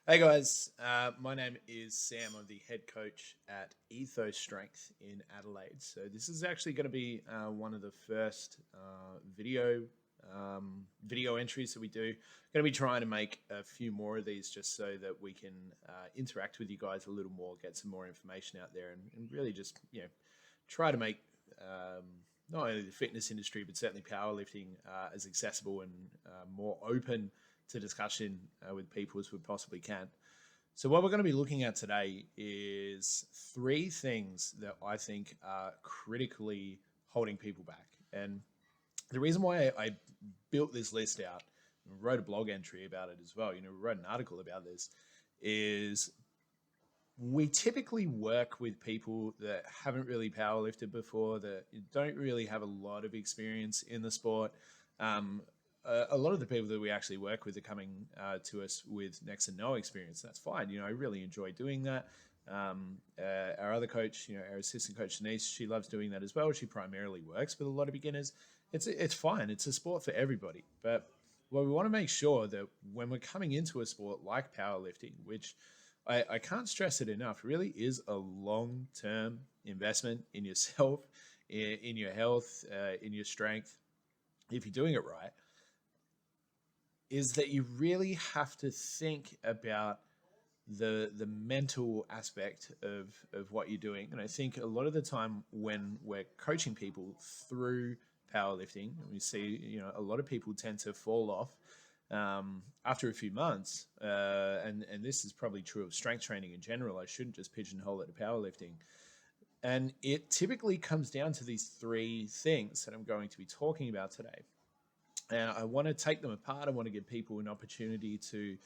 Hey guys, my name is Sam. I'm the head coach at Ethos Strength in Adelaide. So this is actually going to be one of the first video entries that we do. Going to be trying to make a few more of these just so that we can interact with you guys a little more, get some more information out there, and really just try to make um, not only the fitness industry but certainly powerlifting as accessible and more open to discussion with people as we possibly can. So, what we're going to be looking at today is three things that I think are critically holding people back. And the reason why I built this list out, wrote a blog entry about it as well, wrote an article about this, is we typically work with people that haven't really powerlifted before, that don't really have a lot of experience in the sport. A lot of the people that we actually work with are coming to us with next to no experience. That's fine. I really enjoy doing that. Our other coach, our assistant coach Denise, she loves doing that as well. She primarily works with a lot of beginners. It's fine. It's a sport for everybody. But what we want to make sure that when we're coming into a sport like powerlifting, which I can't stress it enough, really is a long-term investment in yourself, in your health, in your strength, if you're doing it right, is that you really have to think about the mental aspect of what you're doing. And I think a lot of the time when we're coaching people through powerlifting, we see a lot of people tend to fall off after a few months, and this is probably true of strength training in general. I shouldn't just pigeonhole it to powerlifting. And it typically comes down to these three things that I'm going to be talking about today. And I want to take them apart. I want to give people an opportunity to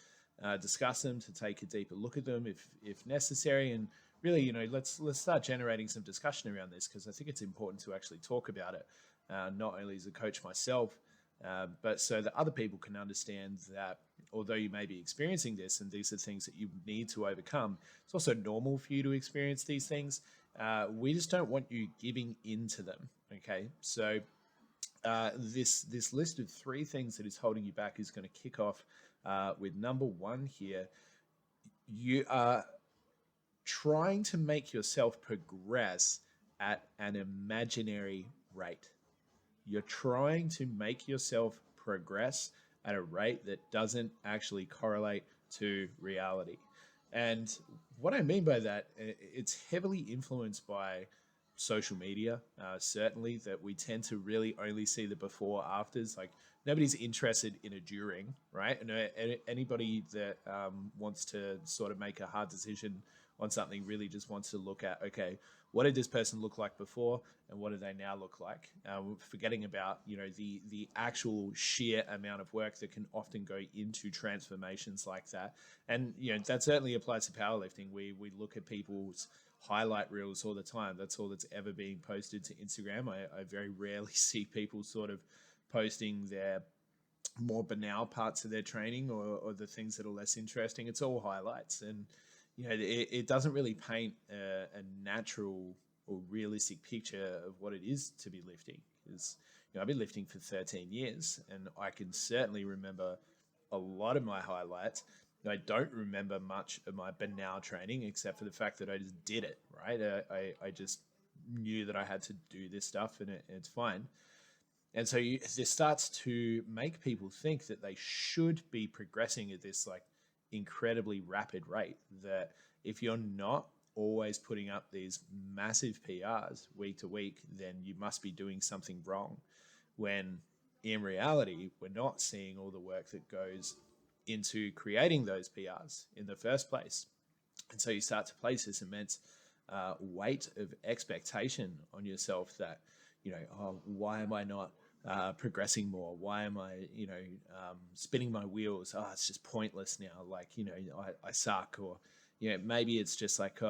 discuss them, to take a deeper look at them if necessary, and really, let's start generating some discussion around this, because I think it's important to actually talk about it, not only as a coach myself, but so that other people can understand that although you may be experiencing this and these are things that you need to overcome, it's also normal for you to experience these things. We just don't want you giving into them. Okay, so this list of three things that is holding you back is going to kick off with number one here. You are trying to make yourself progress at an imaginary rate. You're trying to make yourself progress at a rate that doesn't actually correlate to reality. And what I mean by that, it's heavily influenced by social media, certainly, that we tend to really only see the before afters. Like, nobody's interested in a during, right? And anybody that wants to sort of make a hard decision on something really just wants to look at, okay, what did this person look like before, and what do they now look like? Forgetting about the actual sheer amount of work that can often go into transformations like that. And that certainly applies to powerlifting. We look at people's highlight reels all the time. That's all that's ever being posted to Instagram. I very rarely see people sort of posting their more banal parts of their training, or the things that are less interesting. It's all highlights, and it doesn't really paint a natural or realistic picture of what it is to be lifting. Because I've been lifting for 13 years, and I can certainly remember a lot of my highlights. I don't remember much of my banal training, except for the fact that I just did it, right? I just knew that I had to do this stuff, and it's fine. And so this starts to make people think that they should be progressing at this like incredibly rapid rate, that if you're not always putting up these massive PRs week to week, then you must be doing something wrong. When in reality, we're not seeing all the work that goes into creating those PRs in the first place. And so you start to place this immense weight of expectation on yourself that, oh, why am I not progressing more? Why am I, spinning my wheels? Oh, it's just pointless now. Like, I suck. Or, maybe it's just like,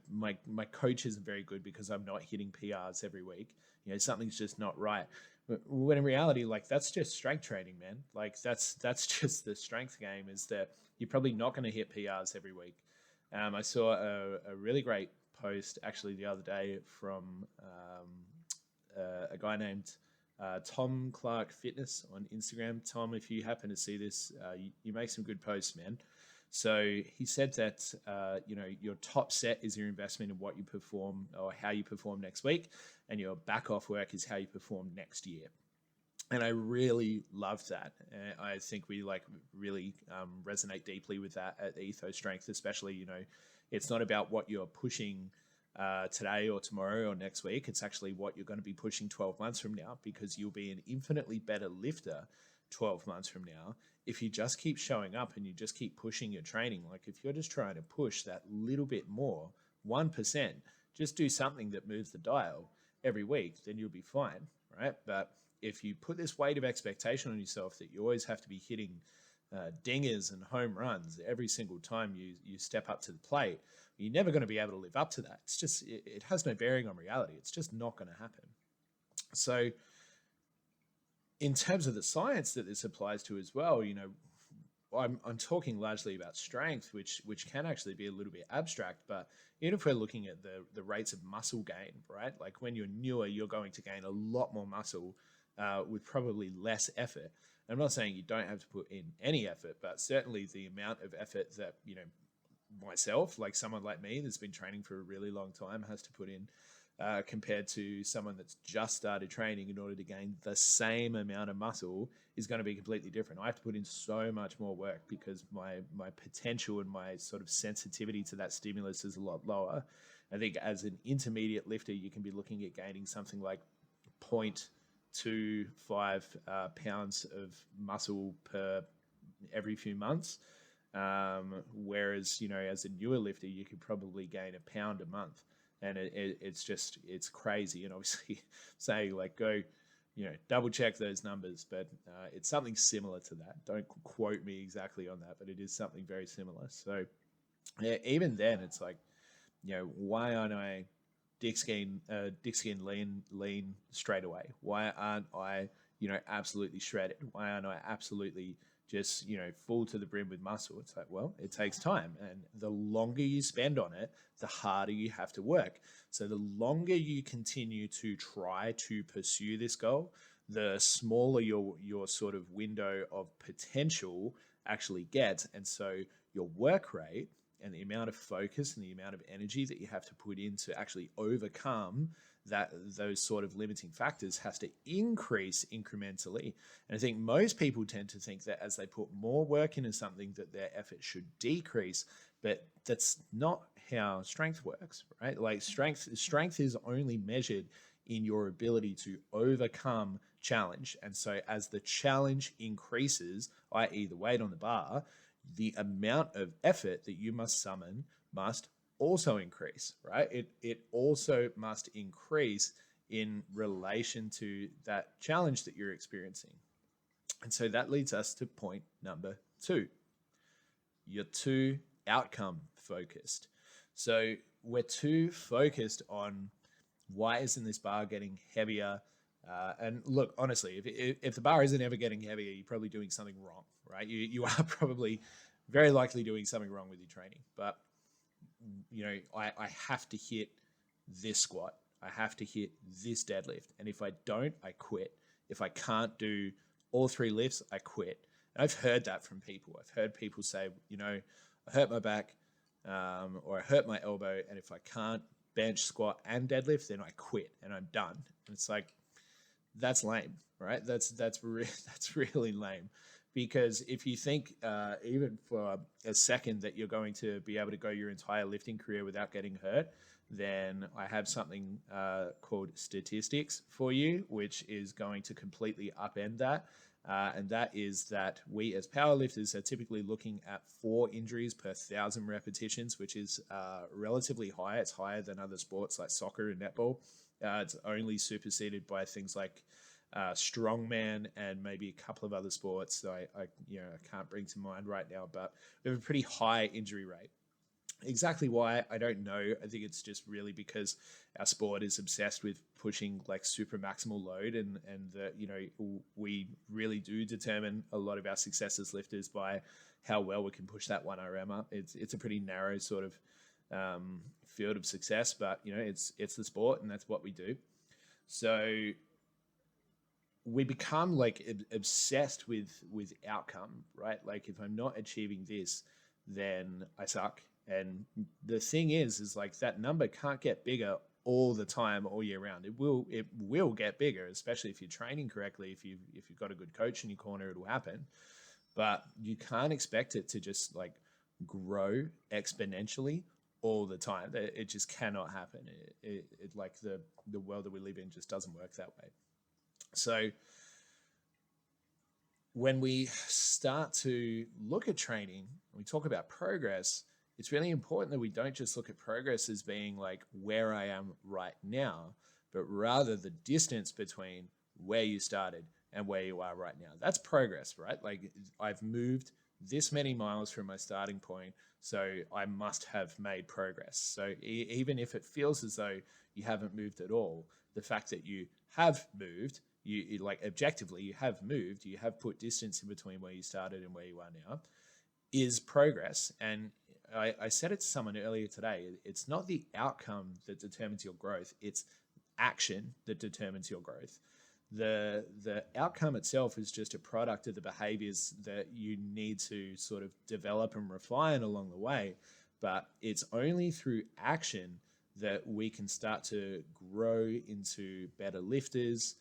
my coach isn't very good because I'm not hitting PRs every week. Something's just not right. When in reality, like, that's just strength training, man. Like, that's just the strength game, is that you're probably not going to hit PRs every week. I saw a really great post actually the other day from a guy named Tom Clark Fitness on Instagram. Tom, if you happen to see this, you make some good posts, man. So he said that your top set is your investment in what you perform or how you perform next week, and your back off work is how you perform next year. And I really love that. I think we really resonate deeply with that at Ethos Strength, especially, it's not about what you're pushing today or tomorrow or next week. It's actually what you're going to be pushing 12 months from now, because you'll be an infinitely better lifter 12 months from now if you just keep showing up and you just keep pushing your training. Like if you're just trying to push that little bit more, 1%, just do something that moves the dial every week, then you'll be fine, right? But if you put this weight of expectation on yourself that you always have to be hitting dingers and home runs every single time you step up to the plate, you're never going to be able to live up to that. It's just, it has no bearing on reality. It's just not going to happen. So in terms of the science that this applies to as well, I'm talking largely about strength, which can actually be a little bit abstract, but even if we're looking at the rates of muscle gain, right? Like when you're newer, you're going to gain a lot more muscle with probably less effort. I'm not saying you don't have to put in any effort, but certainly the amount of effort that, myself, like someone like me that's been training for a really long time, has to put in compared to someone that's just started training in order to gain the same amount of muscle is going to be completely different. I have to put in so much more work because my potential and my sort of sensitivity to that stimulus is a lot lower. I think as an intermediate lifter, you can be looking at gaining something like 0.25 pounds of muscle per every few months. Whereas, as a newer lifter, you could probably gain a pound a month. And it's crazy. And obviously saying like, go, double check those numbers, but it's something similar to that. Don't quote me exactly on that, but it is something very similar. So yeah, even then it's like, why aren't I dick skin lean straight away? Why aren't I, absolutely shredded? Why aren't I absolutely just, full to the brim with muscle? It's like, well, it takes time. And the longer you spend on it, the harder you have to work. So the longer you continue to try to pursue this goal, the smaller your sort of window of potential actually gets. And so your work rate and the amount of focus and the amount of energy that you have to put in to actually overcome those sort of limiting factors has to increase incrementally. And I think most people tend to think that as they put more work into something that their effort should decrease, but that's not how strength works, right? Like strength is only measured in your ability to overcome challenge. And so as the challenge increases, i.e. the weight on the bar, the amount of effort that you must summon must also increase, right? It also must increase in relation to that challenge that you're experiencing. And so that leads us to point number 2. You're too outcome focused. So we're too focused on why isn't this bar getting heavier? And look, honestly, if the bar isn't ever getting heavier, you're probably doing something wrong, right? You are probably very likely doing something wrong with your training. But I have to hit this squat. I have to hit this deadlift. And if I don't, I quit. If I can't do all 3 lifts, I quit. And I've heard that from people. I've heard people say, I hurt my back or I hurt my elbow. And if I can't bench, squat, and deadlift, then I quit and I'm done. And it's like, that's lame, right? That's really lame. Because if you think even for a second that you're going to be able to go your entire lifting career without getting hurt, then I have something called statistics for you, which is going to completely upend that. And that is that we as powerlifters are typically looking at 4 injuries per 1,000 repetitions, which is relatively high. It's higher than other sports like soccer and netball. It's only superseded by things like strongman and maybe a couple of other sports that I can't bring to mind right now, but we have a pretty high injury rate. Exactly why, I don't know. I think it's just really because our sport is obsessed with pushing like super maximal load, and we really do determine a lot of our success as lifters by how well we can push that 1RM up. It's a pretty narrow sort of field of success, but it's the sport and that's what we do. So we become like obsessed with outcome, right? Like if I'm not achieving this, then I suck. And the thing is like that number can't get bigger all the time, all year round. It will get bigger, especially if you're training correctly. If you've got a good coach in your corner, it'll happen. But you can't expect it to just like grow exponentially all the time. It just cannot happen. It like the world that we live in just doesn't work that way. So when we start to look at training, we talk about progress, it's really important that we don't just look at progress as being like where I am right now, but rather the distance between where you started and where you are right now. That's progress, right? Like I've moved this many miles from my starting point, so I must have made progress. So even if it feels as though you haven't moved at all, the fact that you have moved, you like objectively you have moved, you have put distance in between where you started and where you are now, is progress. And I said it to someone earlier today, it's not the outcome that determines your growth, it's action that determines your growth. The outcome itself is just a product of the behaviors that you need to sort of develop and refine along the way. But it's only through action that we can start to grow into better lifters,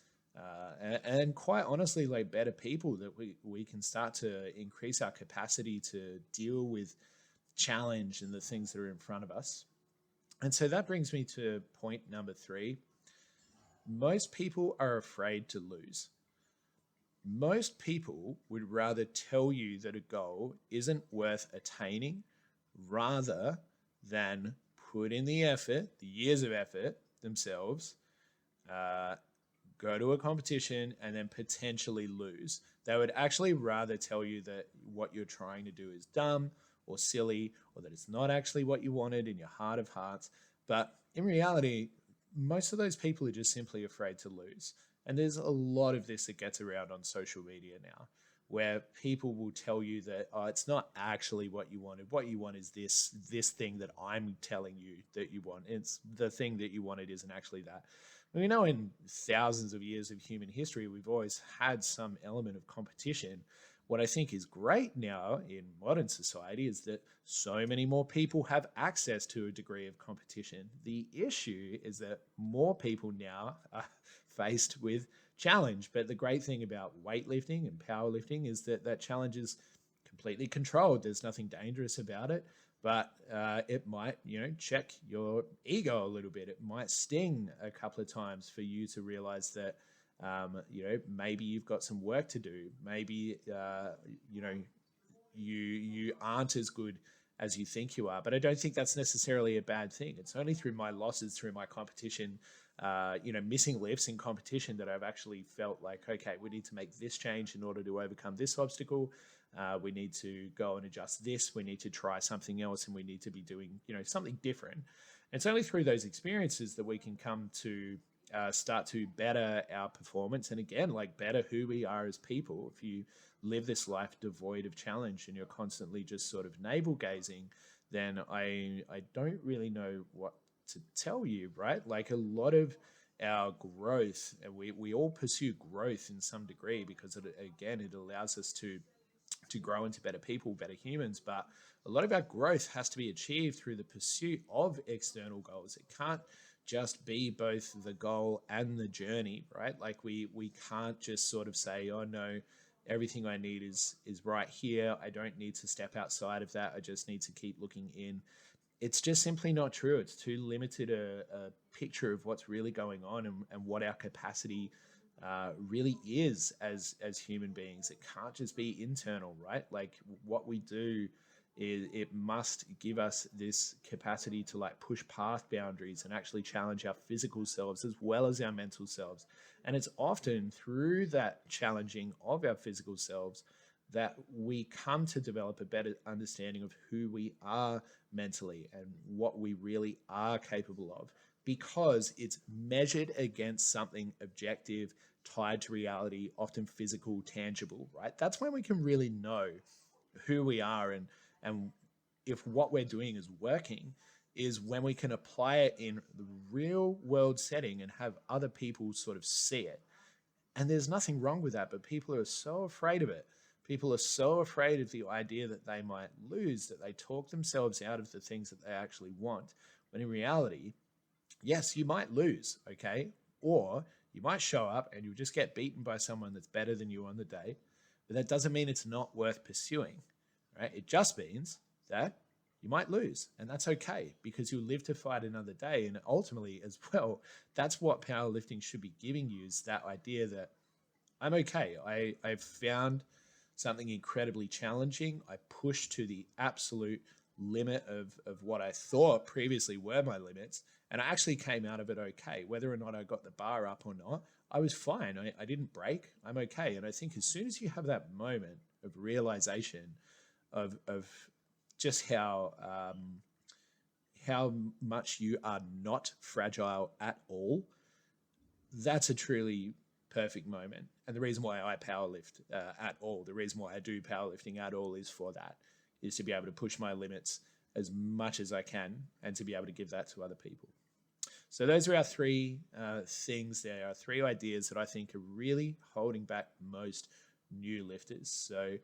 and quite honestly, like better people, that we can start to increase our capacity to deal with challenge and the things that are in front of us. And so that brings me to point number 3. Most people are afraid to lose. Most people would rather tell you that a goal isn't worth attaining rather than put in the effort, the years of effort themselves, go to a competition and then potentially lose. They would actually rather tell you that what you're trying to do is dumb or silly, or that it's not actually what you wanted in your heart of hearts. But in reality, most of those people are just simply afraid to lose. And there's a lot of this that gets around on social media now, where people will tell you that, oh, it's not actually what you wanted. What you want is this thing that I'm telling you that you want. It's the thing that you wanted isn't actually that. We know in thousands of years of human history, we've always had some element of competition. What I think is great now in modern society is that so many more people have access to a degree of competition. The issue is that more people now are faced with challenge. But the great thing about weightlifting and powerlifting is that that challenge is completely controlled. There's nothing dangerous about it, but it might, check your ego a little bit. It might sting a couple of times for you to realize that, maybe you've got some work to do. Maybe, you aren't as good as you think you are. But I don't think that's necessarily a bad thing. It's only through my losses, through my competition, missing lifts in competition, that I've actually felt like, okay, we need to make this change in order to overcome this obstacle. We need to go and adjust this. We need to try something else, and we need to be doing, something different. And it's only through those experiences that we can come to start to better our performance. And again, like better who we are as people. If you live this life devoid of challenge and you're constantly just sort of navel gazing, then I don't really know what to tell you, right? Like a lot of our growth, and we all pursue growth in some degree, because it allows us to grow into better people, better humans. But a lot of our growth has to be achieved through the pursuit of external goals. It can't just be both the goal and the journey, right? Like we can't just sort of say, oh no, everything I need is right here. I don't need to step outside of that. I just need to keep looking in. It's just simply not true. It's too limited a picture of what's really going on, and what our capacity really is as human beings. It can't just be internal, right? Like what we do is, it must give us this capacity to like push past boundaries and actually challenge our physical selves as well as our mental selves. And it's often through that challenging of our physical selves that we come to develop a better understanding of who we are mentally and what we really are capable of, because it's measured against something objective, tied to reality, often physical, tangible, right? That's when we can really know who we are, and if what we're doing is working, is when we can apply it in the real world setting and have other people sort of see it. And there's nothing wrong with that, but people are so afraid of it. People are so afraid of the idea that they might lose that they talk themselves out of the things that they actually want. When in reality, yes, you might lose, okay? Or you might show up and you'll just get beaten by someone that's better than you on the day. But that doesn't mean it's not worth pursuing, right? It just means that you might lose, and that's okay because you'll live to fight another day. And ultimately, as well, that's what powerlifting should be giving you, is that idea that I'm okay. I've found something incredibly challenging. I pushed to the absolute limit of what I thought previously were my limits, and I actually came out of it okay. Whether or not I got the bar up or not, I was fine. I didn't break. I'm okay. And I think as soon as you have that moment of realization of just how much you are not fragile at all, that's a truly perfect moment. And the reason why I powerlift at all, the reason why I do powerlifting at all is for that, is to be able to push my limits as much as I can and to be able to give that to other people. So those are our three things. There are three ideas that I think are really holding back most new lifters. So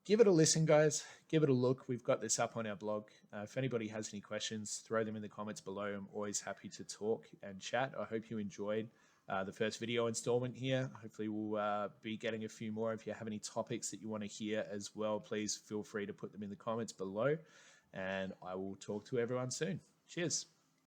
give it a listen, guys. Give it a look. We've got this up on our blog. If anybody has any questions, throw them in the comments below. I'm always happy to talk and chat. I hope you enjoyed the first video installment here. Hopefully we'll be getting a few more. If you have any topics that you want to hear as well, please feel free to put them in the comments below. And I will talk to everyone soon. Cheers.